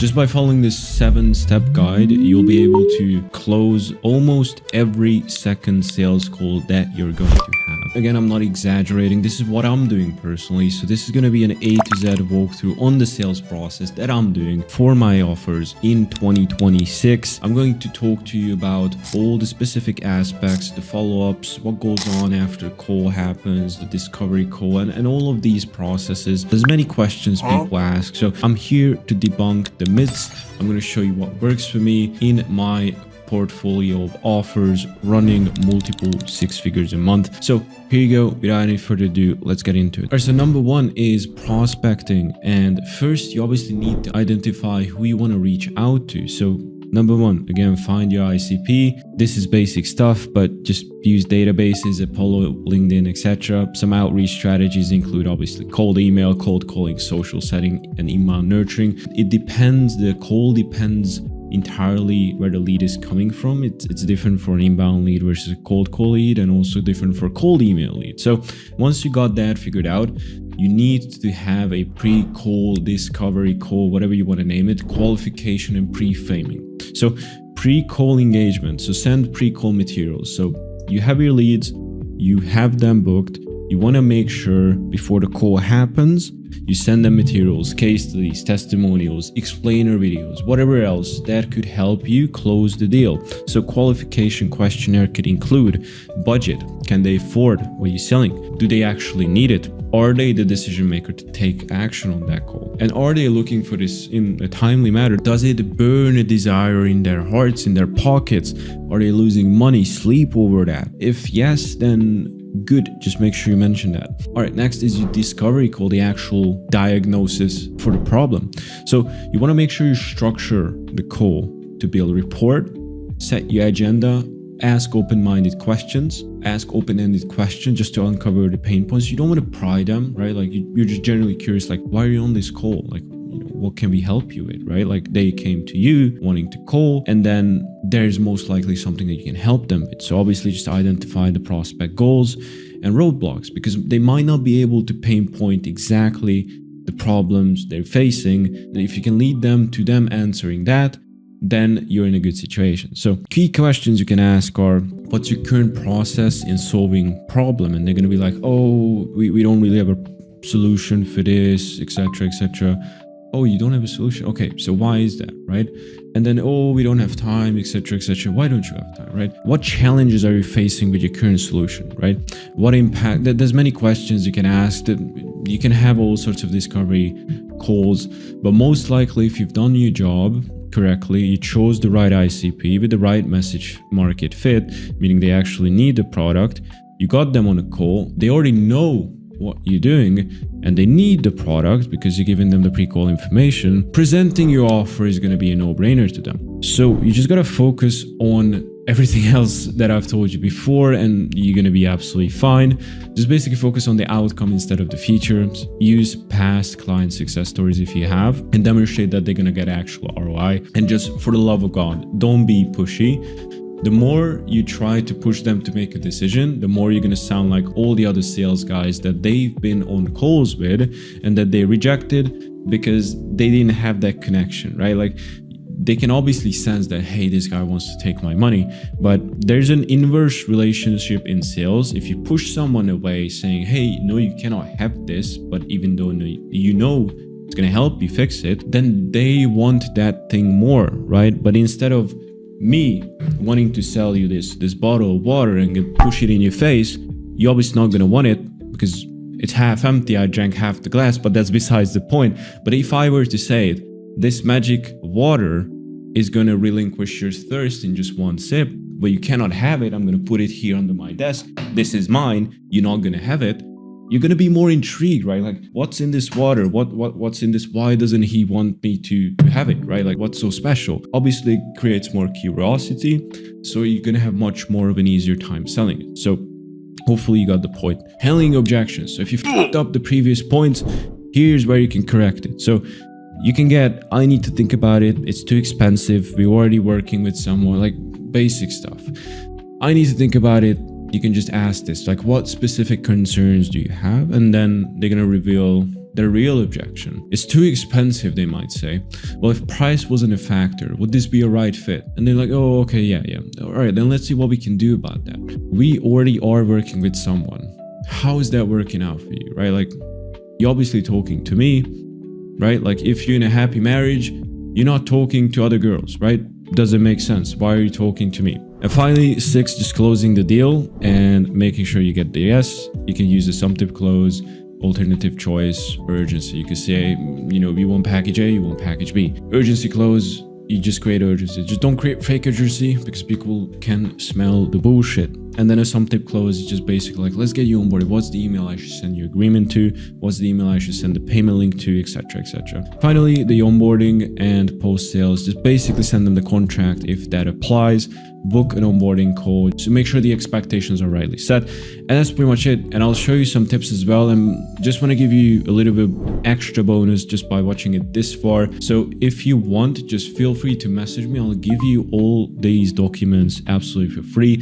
Just by following this 7-step guide, you'll be able to close almost every second sales call that you're going to have. Again, I'm not exaggerating. This is what I'm doing personally. So this is going to be an A to Z walkthrough on the sales process that I'm doing for my offers in 2026. I'm going to talk to you about all the specific aspects, the follow-ups, what goes on after a call happens, the discovery call, and all of these processes. There's many questions people ask. So I'm here to debunk the myths. I'm going to show you what works for me in my portfolio of offers running multiple 6 figures a month. So here you go. Without any further ado, let's get into it. All right, so number one is prospecting. And first, you obviously need to identify who you want to reach out to. So number one, again, find your ICP. This is basic stuff, but just use databases, Apollo, LinkedIn, etc. Some outreach strategies include obviously cold email, cold calling, social setting, and email nurturing. It depends. The call depends entirely where the lead is coming from. It's different for an inbound lead versus a cold call lead, and also different for a cold email lead. So once you got that figured out, you need to have a pre-call, discovery call, whatever you want to name it, qualification and pre-framing. So pre-call engagement. So send pre-call materials. So you have your leads, you have them booked. You want to make sure before the call happens, you send them materials, case studies, testimonials, explainer videos, whatever else that could help you close the deal. So qualification questionnaire could include budget. Can they afford what you're selling? Do they actually need it? Are they the decision maker to take action on that call? And are they looking for this in a timely manner? Does it burn a desire in their hearts, in their pockets? Are they losing money, sleep over that? If yes, then good, just make sure you mention that. All right, next is your discovery call, the actual diagnosis for the problem. So you want to make sure you structure the call to build a report, set your agenda, ask open-minded questions, ask open-ended questions just to uncover the pain points. You don't want to pry them, right? Like you're just generally curious, like, why are you on this call? Like, what can we help you with, right? Like they came to you wanting to call, and then there's most likely something that you can help them with. So obviously just identify the prospect goals and roadblocks, because they might not be able to pinpoint exactly the problems they're facing. And if you can lead them to them answering that, then you're in a good situation. So key questions you can ask are, what's your current process in solving problem? And they're going to be like, oh, we don't really have a solution for this, etc., etc. Oh, you don't have a solution? Okay, so why is that, right? And then, oh, we don't have time, etc., etc. Why don't you have time, right? What challenges are you facing with your current solution, right? What impact? There's many questions you can ask. That you can have all sorts of discovery calls, but most likely, if you've done your job correctly, you chose the right ICP with the right message market fit, meaning they actually need the product. You got them on a call. They already know what you're doing and they need the product because you're giving them the pre-call information. Presenting your offer is going to be a no-brainer to them. So you just got to focus on everything else that I've told you before and you're going to be absolutely fine. Just basically focus on the outcome instead of the features. Use past client success stories if you have and demonstrate that they're going to get actual ROI. And just for the love of God, don't be pushy. The more you try to push them to make a decision, the more you're going to sound like all the other sales guys that they've been on calls with and that they rejected because they didn't have that connection, right? Like they can obviously sense that, hey, this guy wants to take my money, but there's an inverse relationship in sales. If you push someone away saying, hey, no, you cannot have this, but even though you know it's going to help you fix it, then they want that thing more, right? But instead of me wanting to sell you this bottle of water and push it in your face, you're obviously not going to want it because it's half empty. I drank half the glass, but that's besides the point. But if I were to say it, this magic water is going to relinquish your thirst in just one sip, but you cannot have it. I'm going to put it here under my desk. This is mine. You're not going to have it. You're going to be more intrigued, right? Like, what's in this water? What's in this? Why doesn't he want me to have it, right? Like, what's so special? Obviously, it creates more curiosity. So you're going to have much more of an easier time selling it. So hopefully you got the point. Handling objections. So if you fucked up the previous points, here's where you can correct it. So you can get, I need to think about it. It's too expensive. We're already working with someone, like basic stuff. I need to think about it. You can just ask this, like, what specific concerns do you have? And then they're going to reveal the real objection. It's too expensive, they might say. Well, if price wasn't a factor, would this be a right fit? And they're like, oh, okay, yeah. All right, then let's see what we can do about that. We already are working with someone. How is that working out for you, right? Like, you're obviously talking to me, right? Like, if you're in a happy marriage, you're not talking to other girls, right? Doesn't make sense. Why are you talking to me? And finally, 6, disclosing the deal and making sure you get the yes. You can use the sum-tip clause, alternative choice, urgency. You could say, you want package A, you want package B. Urgency clause, you just create urgency. Just don't create fake urgency because people can smell the bullshit. And then a sum-tip clause is just basically like, let's get you onboarded. What's the email I should send your agreement to? What's the email I should send the payment link to, etc., etc. Finally, the onboarding and post-sales, just basically send them the contract if that applies. Book an onboarding call. So make sure the expectations are rightly set. And that's pretty much it. And I'll show you some tips as well. And just want to give you a little bit extra bonus just by watching it this far. So if you want, just feel free to message me. I'll give you all these documents absolutely for free.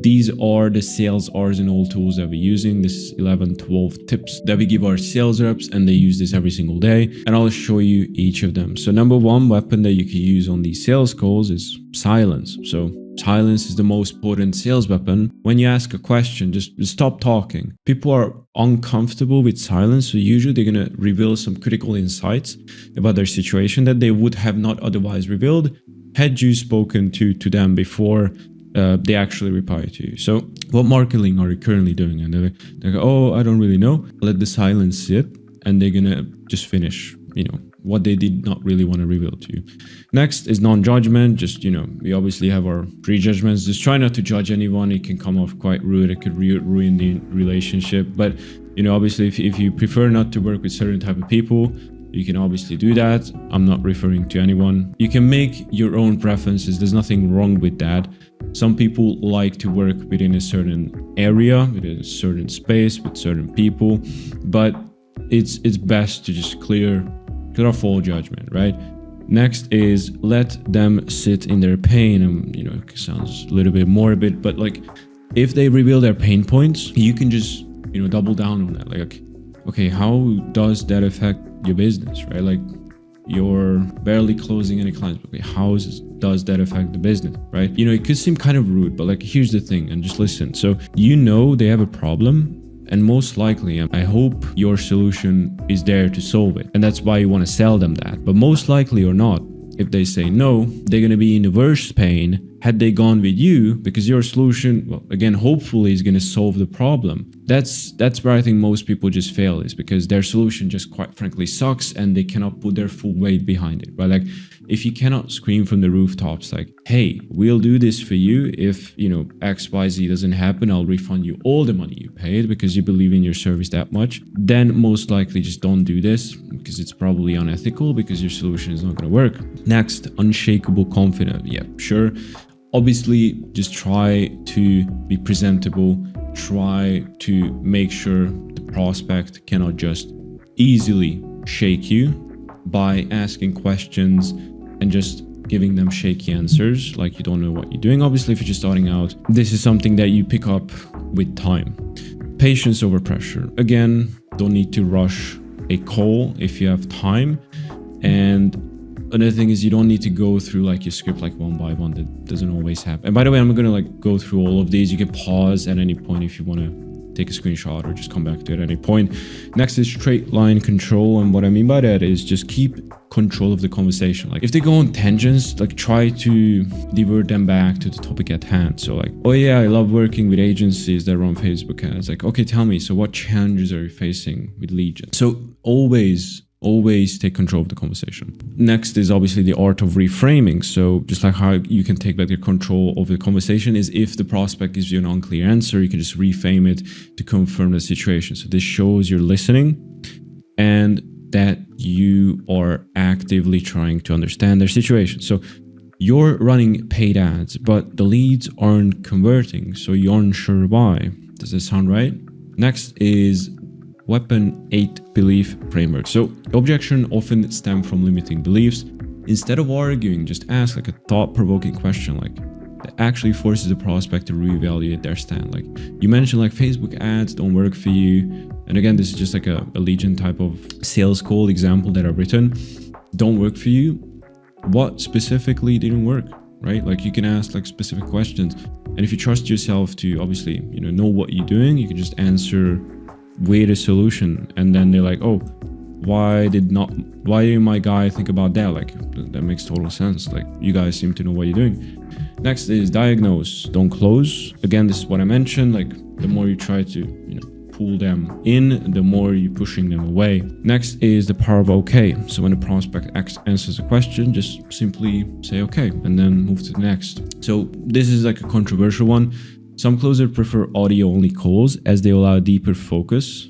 These are the sales arsenal tools that we're using. This is 11, 12 tips that we give our sales reps, and they use this every single day. And I'll show you each of them. So number one weapon that you can use on these sales calls is silence. So silence is the most potent sales weapon. When you ask a question, just stop talking. People are uncomfortable with silence, so usually they're going to reveal some critical insights about their situation that they would have not otherwise revealed had you spoken to them before they actually reply to you. So what marketing are you currently doing? And they're like, oh, I don't really know. Let the silence sit, and they're going to just finish, what they did not really want to reveal to you. Next is non-judgment. Just, we obviously have our prejudgments. Just try not to judge anyone. It can come off quite rude. It could ruin the relationship. But, obviously, if you prefer not to work with certain type of people, you can obviously do that. I'm not referring to anyone. You can make your own preferences. There's nothing wrong with that. Some people like to work within a certain area, within a certain space, with certain people. But it's best to just clear off all judgment, right? Next is let them sit in their pain. And it sounds a little bit morbid, but like if they reveal their pain points, you can just double down on that. Like, okay, how does that affect your business, right? Like, you're barely closing any clients. Okay, how does that affect the business, right? It could seem kind of rude, but like, here's the thing, and just listen. So they have a problem. And most likely, I hope your solution is there to solve it. And that's why you want to sell them that. But most likely or not, if they say no, they're going to be in the worst pain had they gone with you, because your solution, well, again, hopefully is going to solve the problem. That's where I think most people just fail, is because their solution just quite frankly sucks and they cannot put their full weight behind it, right? Like, if you cannot scream from the rooftops like, hey, we'll do this for you. If, XYZ doesn't happen, I'll refund you all the money you paid because you believe in your service that much, then most likely just don't do this, because it's probably unethical, because your solution is not going to work. Next, unshakable confidence. Yeah, sure. Obviously, just try to be presentable. Try to make sure the prospect cannot just easily shake you by asking questions and just giving them shaky answers like you don't know what you're doing. Obviously, if you're just starting out, this is something that you pick up with time. Patience over pressure. Again, don't need to rush a call if you have time. And another thing is, you don't need to go through like your script like one by one. That doesn't always happen. And by the way, I'm gonna go through all of these. You can pause at any point if you want to take a screenshot or just come back to it at any point. Next is straight line control. And what I mean by that is just keep control of the conversation. Like, if they go on tangents, like, try to divert them back to the topic at hand. So like, oh yeah, I love working with agencies that run Facebook ads. Like, okay, tell me, so what challenges are you facing with lead gen? So always take control of the conversation. Next is obviously the art of reframing. So just like how you can take back the control of the conversation is, if the prospect gives you an unclear answer, you can just reframe it to confirm the situation. So this shows you're listening and that you are actively trying to understand their situation. So you're running paid ads, but the leads aren't converting, so you aren't sure why. Does that sound right? Next is Weapon 8 belief framework. So objection often stem from limiting beliefs. Instead of arguing, just ask like a thought-provoking question, like that actually forces the prospect to reevaluate their stand. Like, you mentioned like Facebook ads don't work for you. And again, this is just like a legion type of sales call example that I've written. Don't work for you. What specifically didn't work, right? Like you can ask like specific questions. And if you trust yourself to obviously, know what you're doing, you can just answer with a solution. And then they're like, oh, why didn't my guy think about that? Like that makes total sense. Like you guys seem to know what you're doing. Next is diagnose, don't close. Again, this is what I mentioned. Like the more you try to, pull them in, the more you're pushing them away. Next is the power of okay. So when the prospect answers a question, just simply say okay and then move to the next. So this is like a controversial one. Some closers prefer audio-only calls as they allow deeper focus,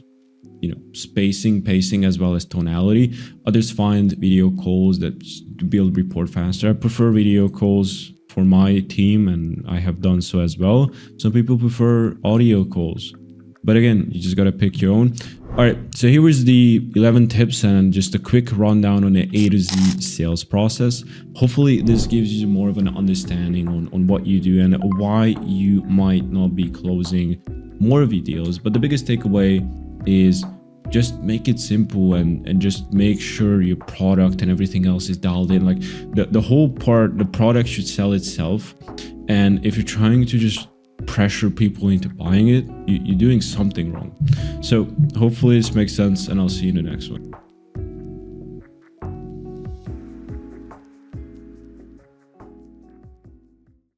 spacing, pacing, as well as tonality. Others find video calls that build rapport faster. I prefer video calls for my team, and I have done so as well. Some people prefer audio calls, but again, you just gotta pick your own. All right, so here is the 11 tips and just a quick rundown on the A to Z sales process. Hopefully this gives you more of an understanding on what you do and why you might not be closing more of your deals. But the biggest takeaway is just make it simple and just make sure your product and everything else is dialed in. Like the whole part, the product should sell itself. And if you're trying to just pressure people into buying it, you're doing something wrong. So hopefully this makes sense, and I'll see you in the next one.